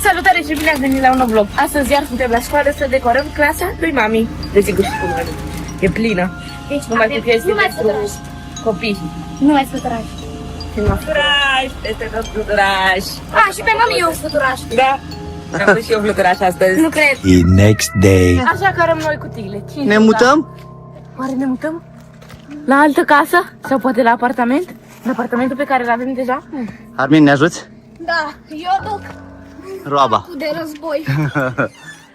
Salutare și bine ați venit la un nou vlog. Astăzi iar suntem la școală să decorăm clasa lui mami. Desigur și cu mami. E plină. Deci numai cu chestii numai pentru copii. Nu mai fluturaș. Fluturaș, peste tot fluturaș. Și pe mami eu fluturaș. Da. Am pus și eu fluturaș astăzi. Nu cred. The next day. Așa că arăm noi cutiile. Cine Ne mutăm? Oare ne mutăm? La altă casă? Sau poate la apartament? La apartamentul pe care îl avem deja? Armin, ne ajuți? Da, eu duc Roaba. de război.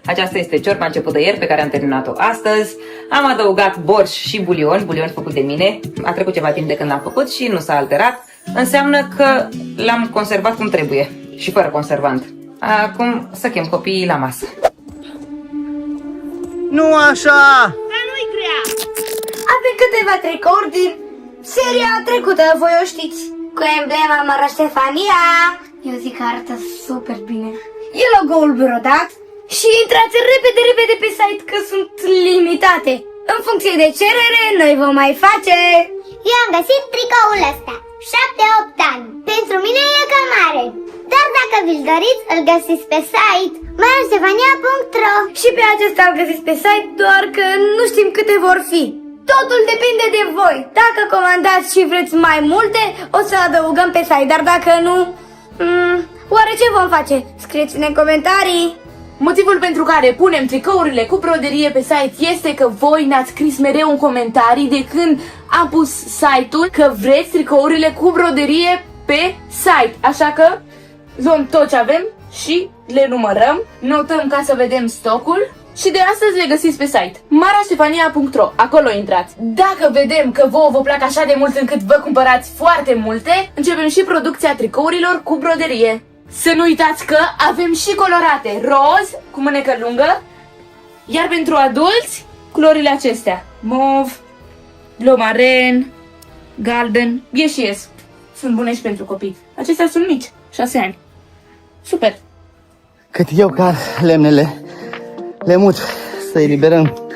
Aceasta este ciorba început de ieri, pe care am terminat-o astăzi. Am adăugat borș și bulion făcut de mine. A trecut ceva timp de când l-am făcut și nu s-a alterat. Înseamnă că l-am conservat cum trebuie și fără conservant. Acum să chem copiii la masă. Nu așa! Avem câteva tricouri din seria trecută, voi o știți. Cu emblema Mara Ștefania. Eu zic că arată super bine. E logo-ul brodat. Și intrați repede pe site că sunt limitate. În funcție de cerere, noi vom mai face. Eu am găsit tricoul ăsta, 7-8 ani. Pentru mine e cam mare. Dar dacă vi-l doriți, îl găsiți pe site marastefania.ro. Și pe acesta îl găsiți pe site, doar că nu știm câte vor fi. Totul depinde de voi. Dacă comandați și vreți mai multe, o să adăugăm pe site. Dar dacă nu, oare ce vom face? Scrieți-ne în comentarii. Motivul pentru care punem tricourile cu broderie pe site este că voi ne-ați scris mereu în comentarii de când am pus site-ul că vreți tricourile cu broderie pe site. Așa că luăm tot ce avem și le numărăm, notăm ca să vedem stocul și de astăzi le găsiți pe site marastefania.ro. Acolo intrați. Dacă vedem că vouă vă plac așa de mult încât vă cumpărați foarte multe, începem și producția tricourilor cu broderie. Să nu uitați că avem și colorate roz cu mânecă lungă, iar pentru adulți culorile acestea: mov, bleu maren, galben, ies și ies. Sunt bune și pentru copii. Acestea sunt mici, 6 ani. Super! Cât eu ca lemnele le mut să eliberăm,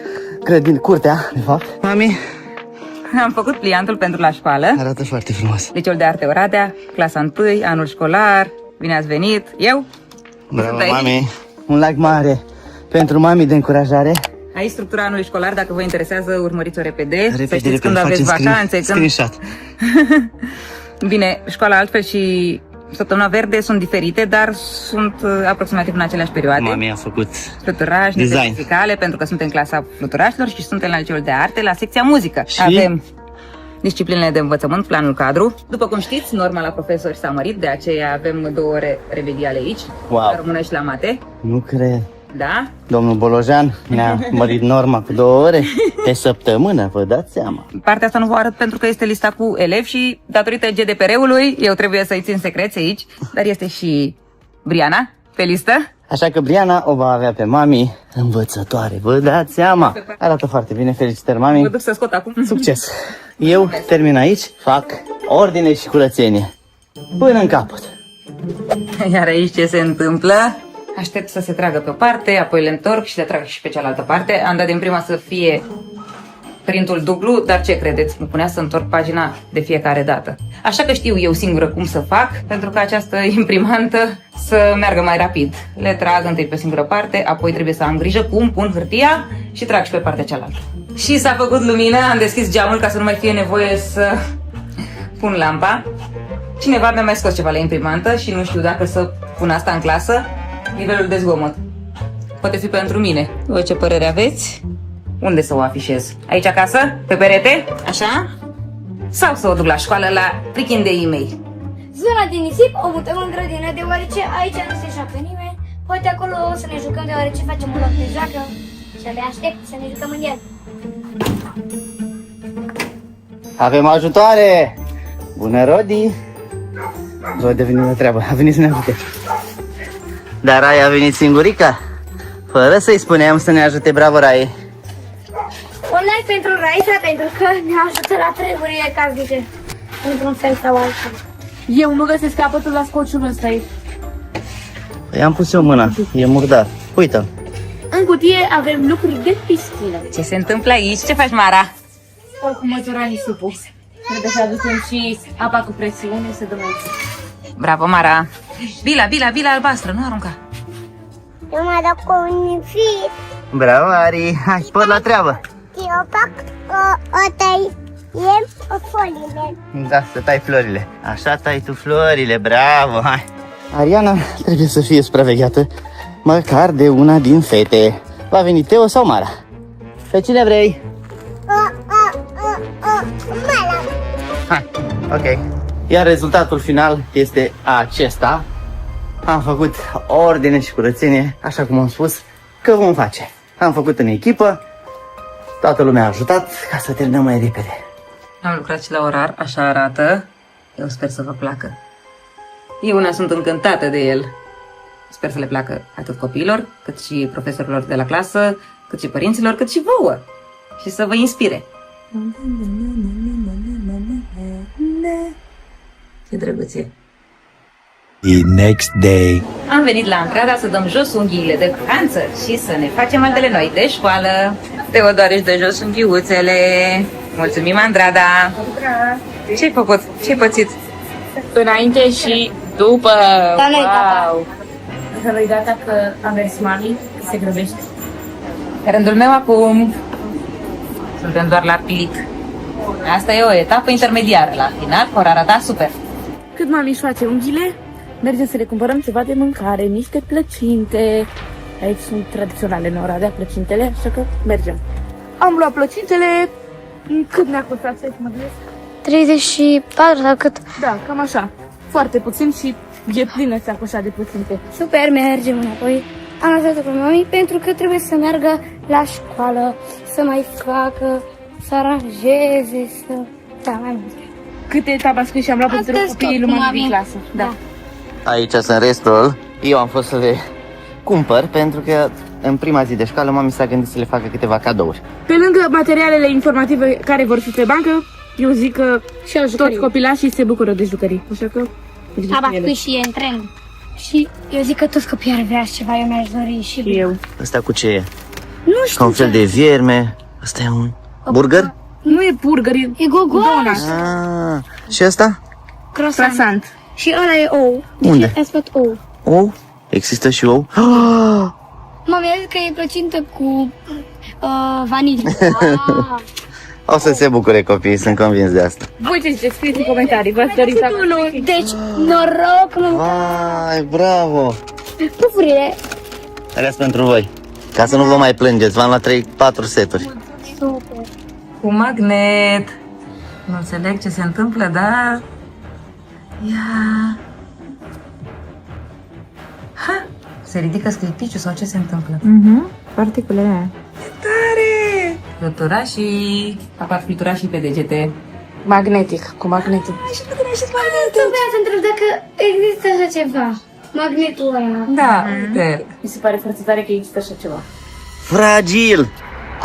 cred, din curtea, de fapt. Mami, Am făcut pliantul pentru la școală. arată foarte frumos. Liceul de Arte Oradea, clasa 1, anul școlar. Bine ați venit. Eu? Bravo, Sunt aici. mami. Un like mare pentru mami de încurajare. Aici structura anului școlar, dacă vă interesează, urmăriți-o repede. Să știți Repede, când aveți vacanțe. Screenshot. Bine, școala altfel și săptămâna verde sunt diferite, dar sunt aproximativ în aceleași perioade. Mami a făcut Fluturași, design. desenuri muzicale, pentru că suntem în clasa fluturașilor și suntem la liceul de arte, la secția muzică. Și? Avem disciplinele de învățământ, planul cadru. După cum știți, norma la profesori s-a mărit, de aceea avem 2 ore remediale aici, Wow. la română și la mate. Nu cred. Da? Domnul Bolojan ne-a mărit norma cu 2 ore pe săptămână, vă dați seama. Partea asta nu vă arăt pentru că este lista cu elevi și datorită GDPR-ului eu trebuie să-i țin secreți aici, dar este și Briana pe listă. Așa că Briana o va avea pe mami învățătoare, vă dați seama. Arată foarte bine, felicitări mami. Mă duc să scot acum. Succes! Eu termin aici, fac ordine și curățenie până în capăt. Iar aici ce se întâmplă? Aștept să se tragă pe o parte, apoi le întorc și le trag și pe cealaltă parte. Am dat din prima să fie printul dublu, dar ce credeți? Îmi punea să întorc pagina de fiecare dată. Așa că știu eu singură cum să fac, pentru că această imprimantă să meargă mai rapid. Le trag întâi pe o singură parte, apoi trebuie să am grijă cum pun hârtia și trag și pe partea cealaltă. Și s-a făcut lumină, am deschis geamul ca să nu mai fie nevoie să pun lampa. Cineva mi-a mai scos ceva la imprimantă și nu știu dacă să pun asta în clasă. Nivelul de zgomot. Poate fi pentru mine. Voi ce părere aveți? Unde să o afișez? Aici acasă? Pe perete? Așa? Sau să o duc la școală la prichin de e-mail? Zona din nisip o mutăm în grădină, deoarece aici nu se joacă nimeni. Poate acolo o să ne jucăm, deoarece facem un loc de joacă. Și abia aștept să ne jucăm în el. Avem ajutoare! Bună, Rodi! Rodi a venit la treabă, a venit să ne ajute. Dar Rai a venit singurica, fără să-i spuneam să ne ajute. Bravo, Rai! Online pentru Raisa, pentru că ne ajută la treburile casnice, într-un fel sau altul. Eu nu găsesc capătul la scociul ăsta aici. Păi am pus eu mâna, e murdar. Uită! În cutie avem lucruri de piscină. Ce se întâmplă aici? Ce faci, Mara? Oricum mătura nisipul. Trebuie să aducem și apa cu presiune să dăm aici. Bravo, Mara! Bila albastră, nu arunca. Eu mă dau cu un fit. Bravo, Ari! Hai, spor la treabă! Eu fac o tăiem foliile. Da, să tai florile. Așa tai tu florile, bravo, hai! Ariana trebuie să fie supravegheată măcar de una din fete. Va veni Teo sau Mara? Pe cine vrei? Mala. Hai, ok. Iar rezultatul final este acesta. Am făcut ordine și curățenie, așa cum am spus că vom face. Am făcut în echipă, toată lumea a ajutat ca să terminăm mai repede. Am lucrat și la orar, așa arată. Eu sper să vă placă. Eu una sunt încântată de el. Sper să le placă atât copiilor, cât și profesorilor de la clasă, cât și părinților, cât și vouă. Și să vă inspire. Ce drăguț e. The next day. Am venit la Andrada să dăm jos unghiile de vacanță și să ne facem altele noi de școală. Teodor, își dă jos unghiuțele. Mulțumim, Andrada. Ce-ai făcut? Ce-ai pățit? Înainte și după. Dar nu-i gata. Wow! Nu-i gata că a mers mami, că se grăbește. Rândul meu acum. Suntem doar la plic. Asta e o etapă intermediară. La final vor arăta super. Cât mami își face unghiile, mergem să le cumpărăm ceva de mâncare, niște plăcinte. Aici sunt tradiționale în Oradea plăcintele, așa că mergem. Am luat plăcintele, cât ne-a costat să mă gândesc? 34 sau cât? Da, cam așa. Foarte puțin și e plină sacoșa de plăcinte. Super, mergem înapoi. Am lăsat-o pe mami pentru că trebuie să meargă la școală, să mai facă, să aranjeze, să... Da, mai multe. Câte etape am scris și am luat pentru Astăzi copiii tot, lui cum mami din avem. clasă. Da. Aici sunt restul. Eu am fost să le cumpăr pentru că în prima zi de școală mami s-a gândit să le facă câteva cadouri. Pe lângă materialele informative care vor fi pe bancă, eu zic că Și o toți copilașii se bucură de jucării. Așa că... Abacui și e în trend. Și eu zic că toți copiii ar vrea ceva, eu mi-aș dori și eu. Ăsta cu ce e? Nu Ca știu un fel de vierme. Ăsta e un burger? Nu e burger, e E gogoaș. Ah, și ăsta? Croissant. croissant. Și ăla e ou. Unde? Ați făcut ou. Ou? Există și ou? Mami a zis că e plăcintă cu vanilie. O să se bucure copiii, sunt convins de asta. Voi ce ziceți? Scrieți în comentarii, v-ați dorit să... Deci, noroc, nu. Vai, bravo! Pufurile. Alea pentru voi. Ca să nu vă mai plângeți, v-am luat 3-4 seturi. Super. Cu magnet. Nu înțeleg ce se întâmplă, dar... Ia... Ha! Se ridică sclipiciul sau ce se întâmplă? Particulele aia. Tare! Fluturașii. Apar fluturașii pe degete. Magnetic, cu magnetul. Trebuia să întreb dacă există așa ceva. Magnetul ăla. Da, uite. Mi se pare foarte tare că există așa ceva. Fragil!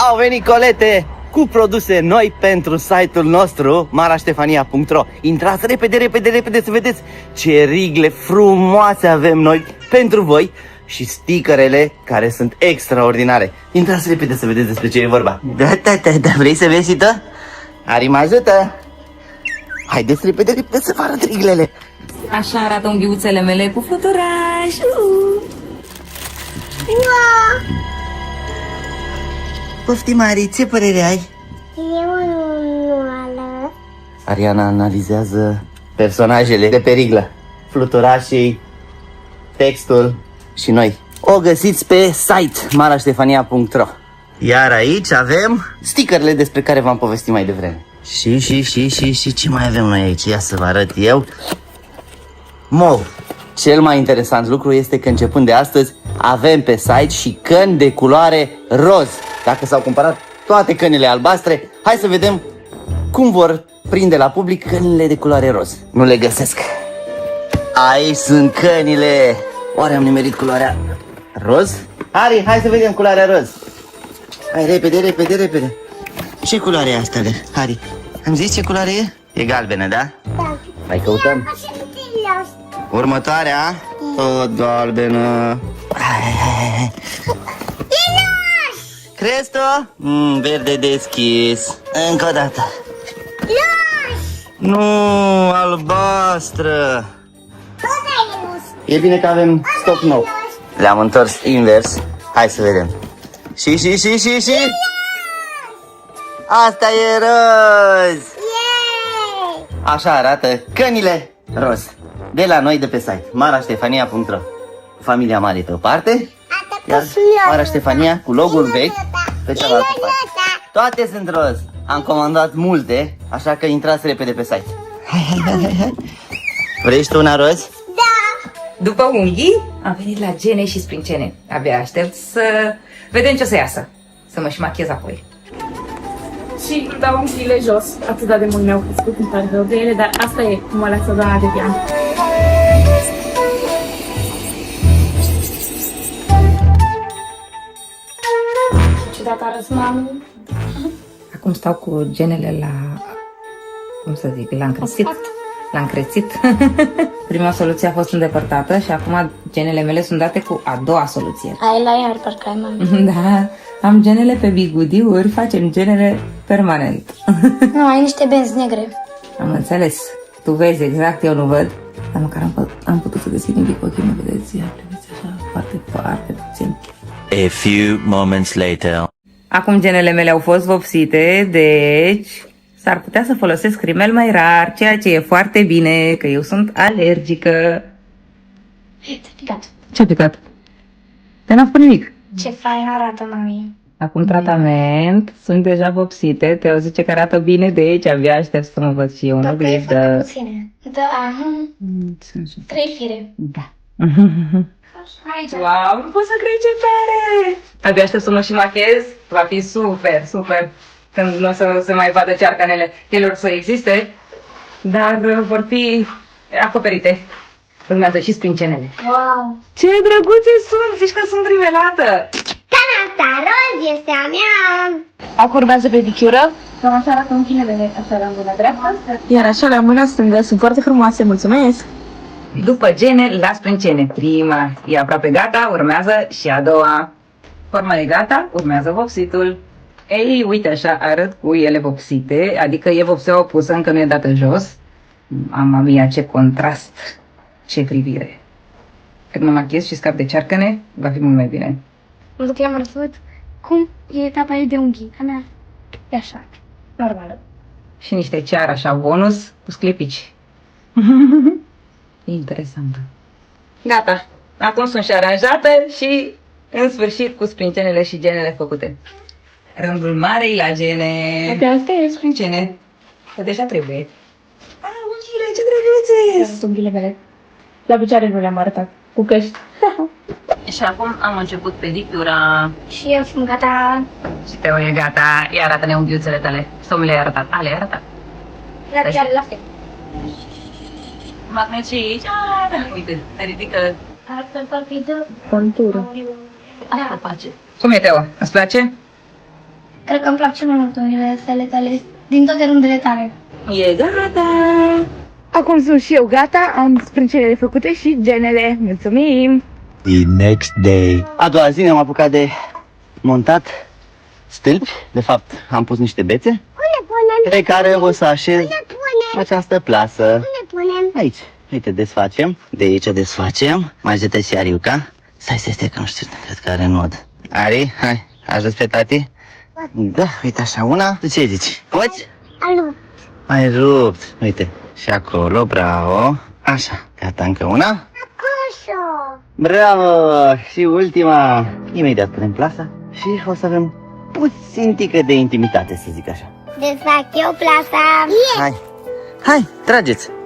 Au venit colete cu produse noi pentru site-ul nostru maraștefania.ro. Intrați repede, repede, repede să vedeți ce rigle frumoase avem noi pentru voi și stickerele care sunt extraordinare. Intrați repede să vedeți despre ce e vorba. Da, vrei să vezi și tu? Ari, mă ajută! Haideți repede, repede să vă arăt riglele. Așa arată unghiuțele mele cu fluturași. Poftim, Ari, ce părere ai? E unul. Ariana analizează personajele de pe riglă, fluturașii, textul și noi. O găsiți pe site maraștefania.ro. Iar aici avem stickerele despre care v-am povestit mai devreme. Și ce mai avem noi aici? Ia să vă arăt eu. Mov. Cel mai interesant lucru este că începând de astăzi avem pe site și căni de culoare roz. Dacă s-au cumpărat toate cănile albastre, hai să vedem cum vor prinde la public cănile de culoare roz. Nu le găsesc. Aici sunt cănile. Oare am nimerit culoarea roz? Ari, hai să vedem culoarea roz. Hai, repede, repede, repede. Ce culoare e asta, Ari? Am zis ce culoare e? E galbenă, da? Da. Mai căutăm. Următoarea, tot galbenă. Hai. Crezi tu? Verde deschis. Încă o dată. Nu, albastră. E bine că avem stoc nou. Le-am întors invers. Hai să vedem. Și. Asta e roz! Yay! Așa arată cănile roz. De la noi de pe site. maraștefania.ro. Familia mare pe o parte, iar Mara Ștefania cu logo-ul vechi pe cealaltă parte. Toate sunt roz. Am comandat multe, așa că intrați repede pe site. Hai. Vrei și tu una roz? După unghii, am venit la gene și sprincene. Abia aștept să vedem ce o să iasă. Să mă și machiez apoi. Și îmi dau unghiile jos. Atât de mult mi-au crescut, îmi pare rău de ele, dar asta e cum mă lasă doamna de pian. Ciudată arăți, mami? Acum stau cu genele la... cum să zic, la încrețit. La încrețit. Prima soluție a fost îndepărtată și acum genele mele sunt date cu a doua soluție. Ai la iar, parcă ai, mami. Da, am genele pe bigudiuri, facem genele permanent. Nu, ai niște benzi negre. Am înțeles. Tu vezi exact, eu nu văd. Dar măcar am putut să deschid un pic ochii, mă vedeți? Ia, priviți așa, foarte puțin. A few moments later. Acum genele mele au fost vopsite, deci s-ar putea să folosesc rimel mai rar, ceea ce e foarte bine, că eu sunt alergică. Ți-a picat. Ce-a picat? Te n-a făcut nimic. Ce fain arată, mami. Acum tratament, sunt deja vopsite, Teo zice că arată bine, deci abia aștept să mă văd și eu în Dacă e foarte oglindă. puține. Da, aha. 3 fire. Da. Aici. Wow, nu pot să cred ce tare! Abia aștept să mă și machez, va fi super. Când nu o să se mai vadă cearcanele, ele or să existe, dar vor fi acoperite. Urmează și sprincenele. Wow. Ce drăguțe sunt! Zici că sunt rimelată! Canasta roz este a mea. Acum urmează pedicură. Cam așa arată unghiile, așa la mâna dreaptă. Iar așa la mâna stângă sunt foarte frumoase, mulțumesc! După gene, la sprincene. Prima e aproape gata, urmează și a doua. Forma e gata, urmează vopsitul. Ei, uite așa arăt cu ele vopsite, adică e vopsea opusă, încă nu e dată jos. Mama mia, ce contrast, ce privire. Când mă machez și scap de cearcăne, va fi mult mai bine. Mă duc la mărăsut. Cum e etapa ei de unghii? A mea. E așa. Normală. Și niște ceară așa bonus cu sclipici. E interesant. Gata. Acum sunt și aranjată și în sfârșit cu sprincenele și genele făcute. Rândul marei la gene. Pe astea e Sprincene. Că deja trebuie. Unghiile, ce drăguțe! sunt unghiile mele. La picioare nu le-am arătat. Cu căști. Și acum am început pedicura. Și eu sunt gata. Și Teo e gata. Ia arată-ne unghiuțele tale. Sau mi le-ai arătat? A, le-ai arătat. La picioare la fel. Magnet și aici. Uite, se ridică. Arată palpită. Contură. Așa. Face. Cum e, Teo? Îți place? Cred că îmi plac cel mai mult unghiile astea tale. Din toate rândele tale. E gata! Acum sunt și eu gata, am sprâncenele făcute și genele. Mulțumim! The next day. A doua zi ne-am apucat de montat stâlpi. De fapt, am pus niște bețe pe care o să așez această plasă. Aici. Uite, desfacem. De aici desfacem. Mai ajută și Ariuca. Stai, că nu știu, cred că are nod. Ari, hai, ajut pe tati? Da, uite așa, una. Tu ce zici? Poți? Alu. Ai rupt. Uite, și acolo, bravo. Așa, gata, încă una. Coșo. Bravo! Și ultima. Imediat punem plasa și o să avem puțin tică de intimitate, să zic așa. Desfac eu plasa. Hai,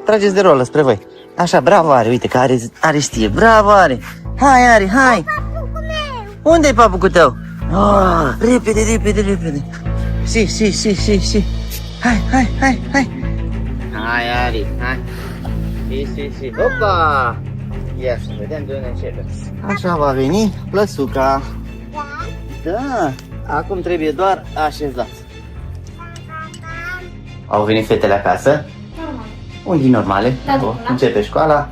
trageți de rolă spre voi. Așa, bravo Ari, uite că Ari știe, bravo Ari. Hai Ari, hai. Unde-i papucul tău? Oh, repede. Și. Hai. Hai Ari, hai. Și. Opa! Ia să vedem de unde începe. Așa va veni plăsuca. Da, acum trebuie doar așezat. Au venit fetele acasă? Normal. Unghii normale. Da. Începe școala.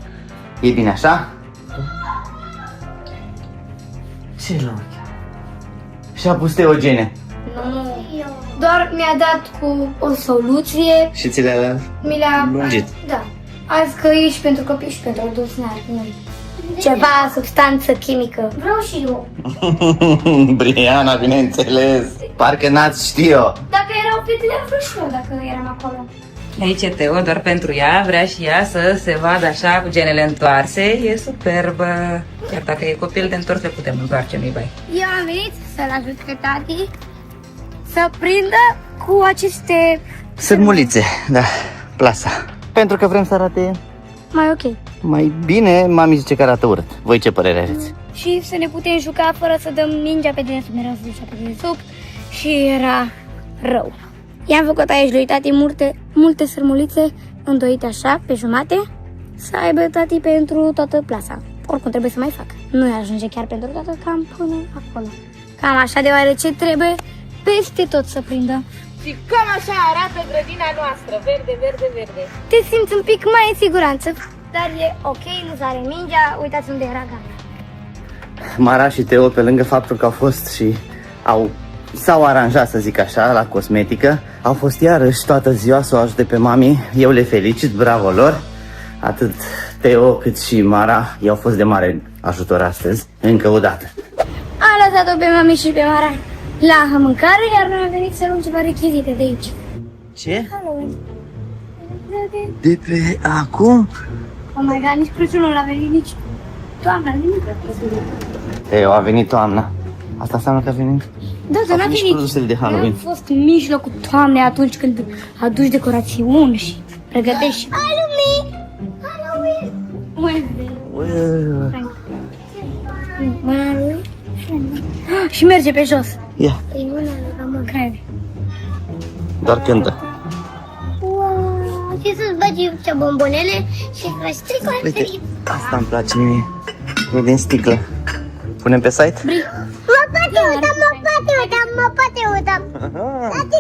E bine așa? Ce loc? Și-a pus Teogene. Nu. Doar mi-a dat cu o soluție. Și ți le-a Mi le-a... lungit. Da. Azi că e și pentru copii și pentru adulți, n-are. ceva substanță chimică. Vreau și eu. Briana, bineînțeles. Parcă n-ați ști-o. Dacă erau fetele, am vrut și eu dacă eram acolo. Aici e Teo, doar pentru ea, vrea și ea să se vadă așa cu genele întoarse, e superbă. Chiar dacă e copil de întors, le putem întoarce, nu-i bai. Eu am venit să-l ajut pe tati să prindă cu aceste... Sârmulițe, da, plasa. Pentru că vrem să arate Mai ok. mai bine, mami zice că arată urât. Voi ce părere aveți? Și să ne putem juca fără să dăm mingea pe dedesubt, mereu să zicea pe dedesubt și era rău. I-am făcut aici lui tati multe sărmulițe îndoite așa, pe jumate, să aibă tati pentru toată plasa. Oricum trebuie să mai fac. Nu ajunge chiar pentru toată, cam până acolo. Cam așa, deoarece trebuie peste tot să prindă. Și cam așa arată grădina noastră, verde, verde, verde. Te simți un pic mai în siguranță, dar e ok, nu sare mingea, uitați unde era gata. Mara și Teo, pe lângă faptul că au fost și s-au aranjat, să zic așa, la cosmetică, au fost iarăși toată ziua să o ajute pe mami. Eu le felicit, bravo lor. Atât Teo cât și Mara i-au fost de mare ajutor astăzi, încă o dată. Am lăsat-o pe mami și pe Mara la mâncare, iar noi am venit să luăm ceva rechizite de aici. Ce? Halloween. De pe acum? Oh my god, nici Crăciunul n-a venit, nici toamna, nimic. Teo, a venit toamna. Asta înseamnă că a venit? Da, dar n-a nici venit. produsele de Halloween. Am fost în mijlocul toamnei atunci când aduci decorațiuni și pregătești. Halloween! Halloween! Și merge pe jos. Ia, E una la mă, cred. doar cântă. Wow, și să-ți bagi ce bombonele și faci tricul. Uite, asta îmi place mie. E din sticlă. Punem pe site? Mă poate uita.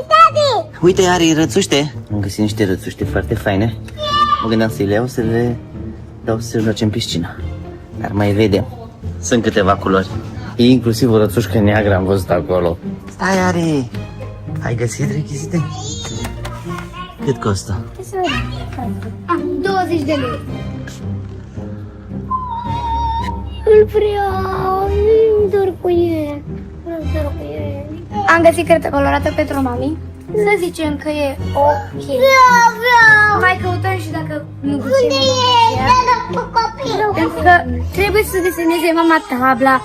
Tati! Uite, are rățuște. Am găsit niște rățuște foarte faine. Mă gândeam să le iau, să le dau să le ducem în piscina. Dar mai vedem. Sunt câteva culori. E inclusiv o rățușcă neagră, am văzut acolo. Stai, Ari! Ai găsit rechizite? Cât costă? 20 de lei. Îl vreau, dor cu el. Am găsit cretă colorată pentru mami. Să zicem că e ok. Vreau! Mai căutăm și dacă nu Unde găsim e? Cu copii. pentru că trebuie să deseneze mama tabla.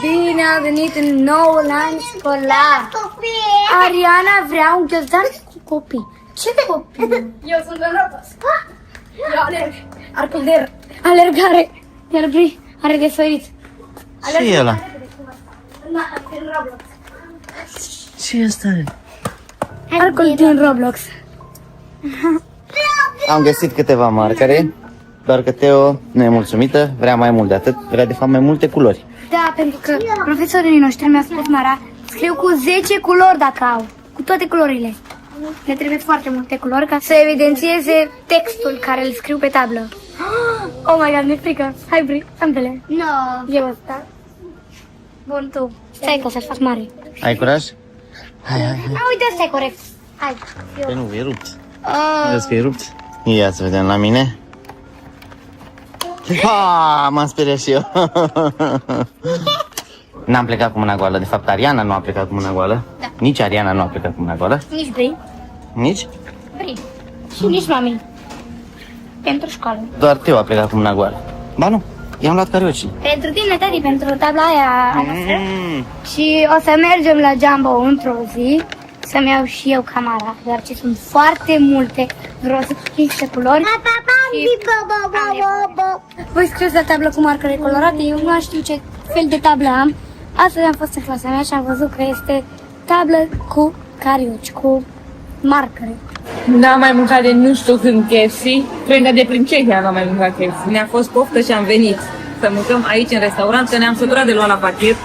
Bine a venit în noul an școlar. Copii! Ariana vrea un ghiozdan cu copii. Ce copii? Eu sunt în Roblox. Eu alerg. Arcul de alergare. Iar Bri are de sărit. Ce e ăla? În Roblox. Ce e ăsta? Arcul din Roblox. Am găsit câteva marcare, doar că Teo nu e mulțumită, vrea mai mult de atât, vrea de fapt mai multe culori. Da, pentru că profesorii noștri mi-au spus, Mara, scriu cu 10 culori dacă au, cu toate culorile. Ne trebuie foarte multe culori ca să evidențieze textul care îl scriu pe tablă. Oh my god, mi-e frică. Hai, Bri, ambele. No. Eu ăsta. Bun, tu. Stai că o să-l fac mare. Ai curaj? Hai. A, uite, ăsta e corect. Hai. Păi nu, e rupt. Vedeți că e rupt? Ia să vedem la mine. Ha, m-am speriat și eu. N-am plecat cu mâna goală, de fapt Ariana nu a plecat cu mâna goală. Da. Nici Ariana nu a plecat cu mâna goală. Nici Bri. Nici? Bri. Și nici mami. Pentru școală. Doar Teo a plecat cu mâna goală. Ba nu, i-am luat carioci. Pentru tine, tati, pentru tabla aia a noastră. Și o să mergem la Jumbo într-o zi să-mi iau și eu camera, deoarece sunt foarte multe, vreo 15 culori. Voi scrieți la tablă cu marcare colorate, eu nu știu ce fel de tablă am. Astăzi am fost în clasa mea și am văzut că este tablă cu carioci, cu marcare. N-am mai mâncat de nu știu când KFC. Cred că de prin Cehia n-am mai mâncat KFC. Ne-a fost poftă și am venit să mâncăm aici în restaurant, că ne-am săturat de luat la pachet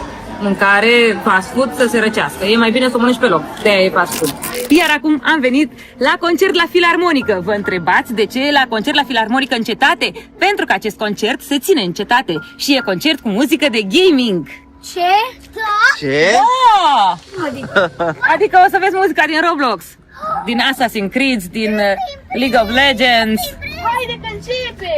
mâncare, fast food, să se răcească. E mai bine să o mănânci pe loc, de-aia e fast food. Iar acum am venit la concert la Filarmonică. Vă întrebați de ce e la concert la Filarmonică în cetate? Pentru că acest concert se ține în cetate și e concert cu muzică de gaming. Ce? Ce? Oh! Adică o să vezi muzica din Roblox, din Assassin's Creed, din League of Legends. Haide că începe!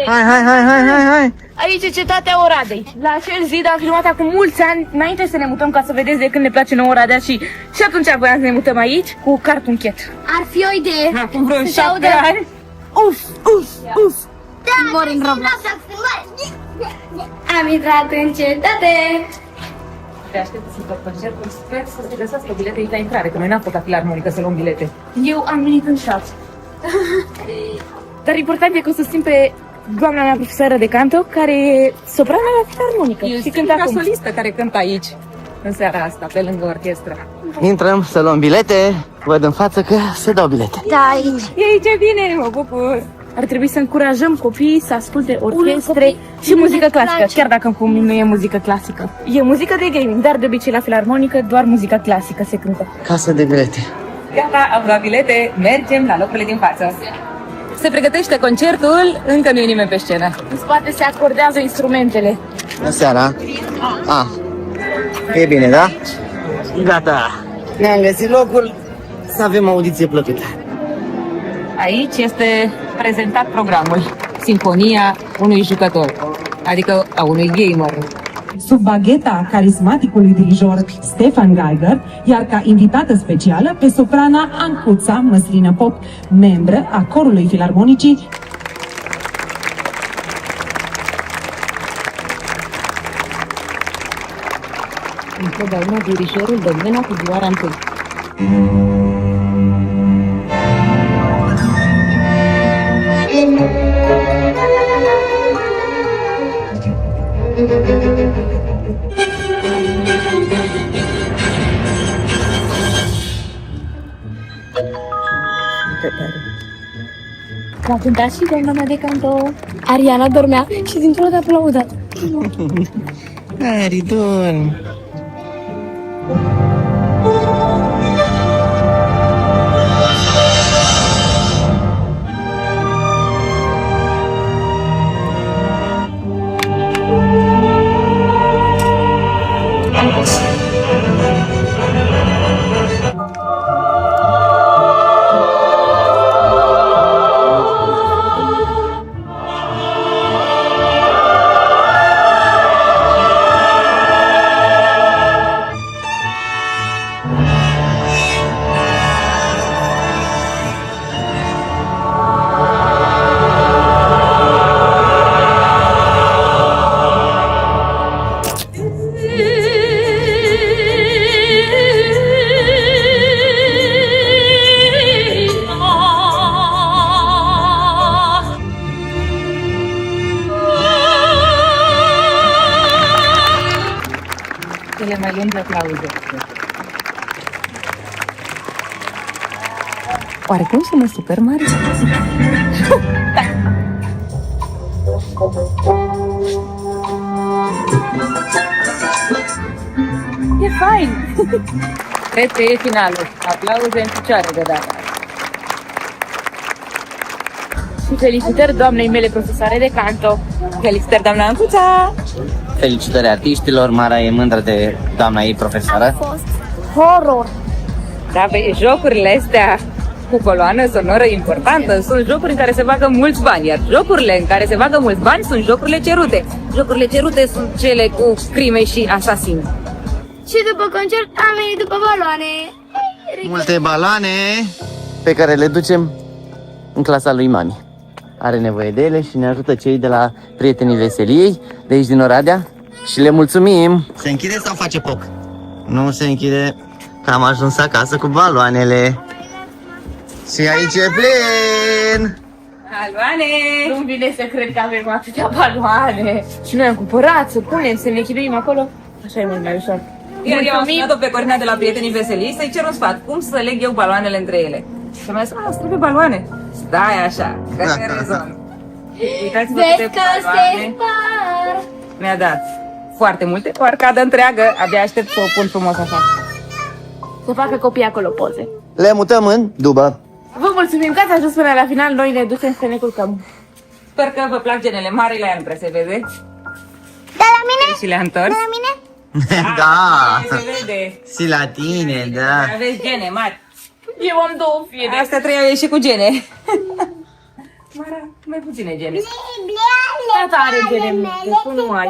Hai. Aici e cetatea Oradei. La acel zid am filmat acum mulți ani, înainte să ne mutăm, ca să vedeți de când ne place nouă Oradea și atunci voiam să ne mutăm aici cu cartunchet. Ar fi o idee. Acum vreo Să se 7 audă. ani. Uf! Da, Mor în Roblox. Am intrat în cetate. Te aștept să fac concertul. Sper să se găsească bilete aici la intrare, că noi n-am făcut filarmonică să luăm bilete. Eu am venit în șat. Dar important e că o susțin pe doamna mea profesoară de canto, care e soprana la filarmonică. Eu Și sunt cântă ca acum. solistă care cântă aici, în seara asta, pe lângă orchestră. Intrăm să luăm bilete. Văd în față că se dau bilete. Da, aici. Ei, ce bine, mă bucur! Ar trebui să încurajăm copiii să asculte orchestre și muzică clasică, chiar dacă cum nu e muzică clasică. E muzică de gaming, dar de obicei la filarmonică doar muzica clasică se cântă. Casă de bilete. Gata, am luat bilete, mergem la locurile din față. Se pregătește concertul, încă nu e nimeni pe scenă. În spate se acordează instrumentele. Bună seara. E bine, da? Gata. Ne-am găsit locul să avem audiție plăcută. Aici este prezentat programul, Sinfonia unui jucător, adică a unui gamer. Sub bagheta carismaticului dirijor Stefan Geiger, iar ca invitată specială pe soprana Ancuța Măslină Pop, membră a corului filarmonicii. Întotdeauna dirijorul de mâna cu vioara întâi. L-a cântat și doamna mea de canto. Ariana dormea și dintr-o dată a aplaudat. Ari, dormi. Cele mai lungi aplauze. Oarecum sună super mare? E fain! Cred că e finalul. Aplauze în picioare de data. Și felicitări doamnei mele profesoare de canto. Felicitări, doamna Ancuța! Felicitări artiștilor, Mara e mândră de doamna ei profesoară. Horror. Da, pe jocurile astea cu coloană sonoră importantă sunt jocuri în care se bagă mulți bani, iar jocurile în care se bagă mulți bani sunt jocurile cerute. Jocurile cerute sunt cele cu crime și asasini. Și după concert am venit după baloane. Multe baloane pe care le ducem în clasa lui mami. Are nevoie de ele și ne ajută cei de la Prietenii Veseliei, de aici din Oradea. Și le mulțumim! Se închide sau face pop? Nu se închide, că am ajuns acasă cu baloanele. Și aici e plin! Baloane! Nu vine să cred că avem atâtea baloane. Și noi am cumpărat, să punem, să ne chinuim acolo. Așa e mult mai ușor. Iar eu am sunat-o pe Corina de la Prietenii Veselii să-i cer un sfat. Cum să leg eu baloanele între ele? Și mi-a zis, îți trebuie baloane. Stai așa, că te rezolv. Uitați-vă câte baloane mi-a dat. Foarte multe, o arcadă întreagă. Abia aștept să o pun frumos așa. Să facă copii acolo poze. Le mutăm în dubă. Vă mulțumim că ați ajuns până la final, noi ne ducem să ne culcăm. Sper că vă plac genele mari, le-am prea se vede. De la mine? Și le-am întors. De la mine? Da! Se vede. Și la tine, da. Aveți gene mari. Eu am două fiere. Astea trei au ieșit cu gene. Mara, mai puține gene. Blea, Tata are gene multe, tu nu ai.